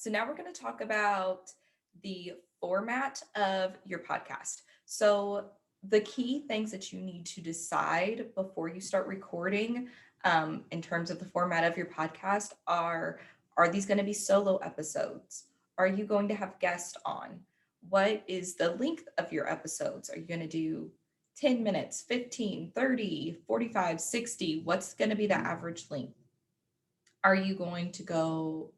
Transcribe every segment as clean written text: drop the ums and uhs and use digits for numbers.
So now we're going to talk about the format of your podcast. So the key things that you need to decide before you start recording in terms of the format of your podcast are these going to be solo episodes? Are you going to have guests on? What is the length of your episodes? Are you going to do 10 minutes, 15, 30, 45, 60? What's going to be the average length? Are you going to go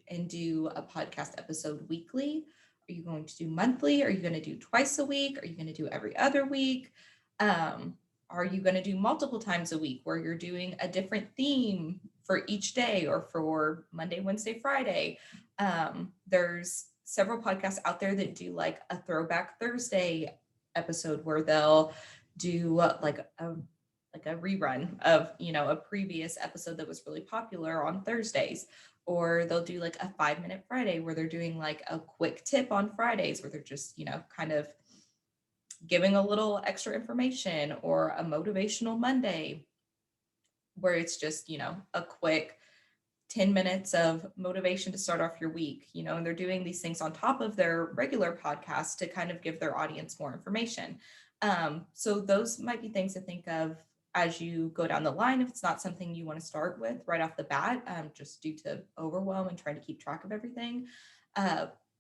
and do a podcast episode weekly? Are you going to do monthly? Are you going to do twice a week? Are you going to do every other week? Um, are you going to do multiple times a week where you're doing a different theme for each day or for Monday, Wednesday, Friday? There's several podcasts out there that do like a throwback Thursday episode where they'll do like a rerun of a previous episode that was really popular on Thursdays, or they'll do like a 5-minute Friday where they're doing like a quick tip on Fridays where they're just kind of giving a little extra information, or a motivational Monday where it's just a quick 10 minutes of motivation to start off your week, and they're doing these things on top of their regular podcast to kind of give their audience more information. So those might be things to think of as you go down the line, if it's not something you want to start with right off the bat, just due to overwhelm and trying to keep track of everything.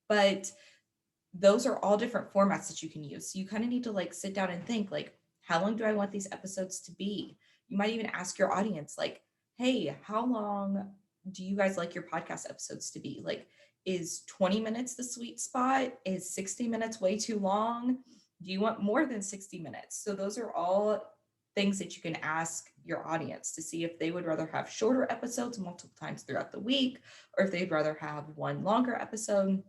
But those are all different formats that you can use. So you kind of need to like sit down and think like, how long do I want these episodes to be? You might even ask your audience like, hey, how long do you guys like your podcast episodes to be? Like, is 20 minutes the sweet spot? Is 60 minutes way too long? Do you want more than 60 minutes? So those are all things that you can ask your audience to see if they would rather have shorter episodes multiple times throughout the week, or if they'd rather have one longer episode.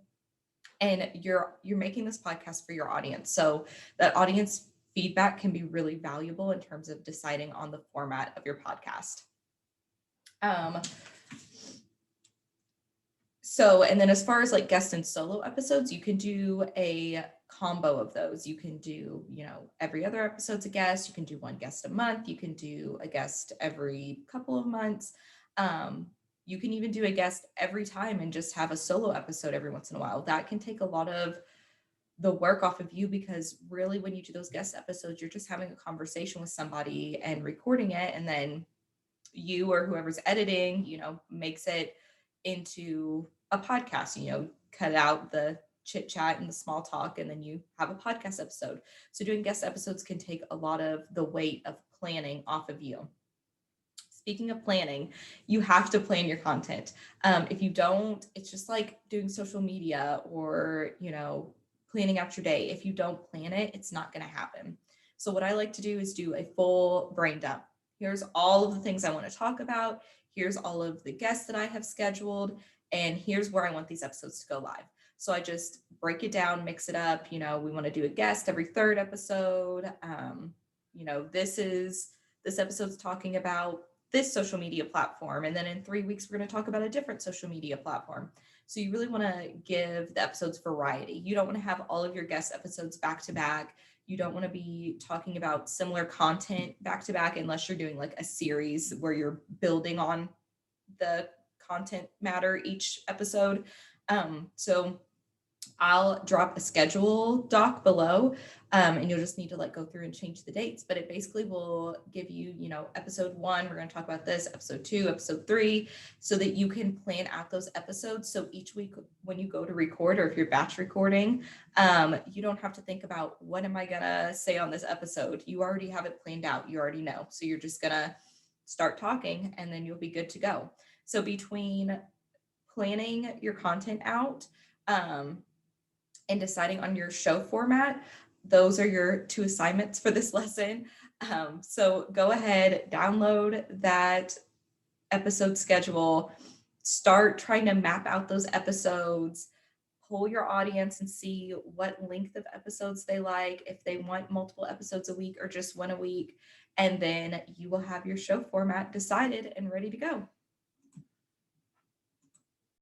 And you're making this podcast for your audience, so that audience feedback can be really valuable in terms of deciding on the format of your podcast. um and then as far as like guest and solo episodes, you can do a combo of those. You can do every other episode's a guest. You can do one guest a month. You can do a guest every couple of months. um you can even do a guest every time and just have a solo episode every once in a while. That can take a lot of the work off of you, because really when you do those guest episodes, you're just having a conversation with somebody and recording it, and then you or whoever's editing makes it into a podcast. Cut out the chit chat and the small talk, and then you have a podcast episode. So doing guest episodes can take a lot of the weight of planning off of you. Speaking of planning, you have to plan your content. If you don't, it's just like doing social media or planning out your day. If you don't plan it, it's not going to happen. So what I like to do is do a full brain dump. Here's all of the things I want to talk about. Here's all of the guests that I have scheduled, and here's where I want these episodes to go live. So I just break it down, mix it up. We want to do a guest every third episode. This episode's talking about this social media platform, and then in 3 weeks we're going to talk about a different social media platform. So you really want to give the episodes variety. You don't want to have all of your guest episodes back to back. You don't want to be talking about similar content back to back, unless you're doing like a series where you're building on the content matter each episode. So I'll drop a schedule doc below, and you'll just need to like go through and change the dates. But it basically will give you, episode 1, we're going to talk about this, episode 2, episode 3, so that you can plan out those episodes. So each week when you go to record, or if you're batch recording, you don't have to think about what am I going to say on this episode. You already have it planned out. You already know. So you're just going to start talking, and then you'll be good to go. So between planning your content out, and deciding on your show format, those are your 2 assignments for this lesson. So go ahead, download that episode schedule, start trying to map out those episodes, poll your audience and see what length of episodes they like, if they want multiple episodes a week or just one a week, and then you will have your show format decided and ready to go.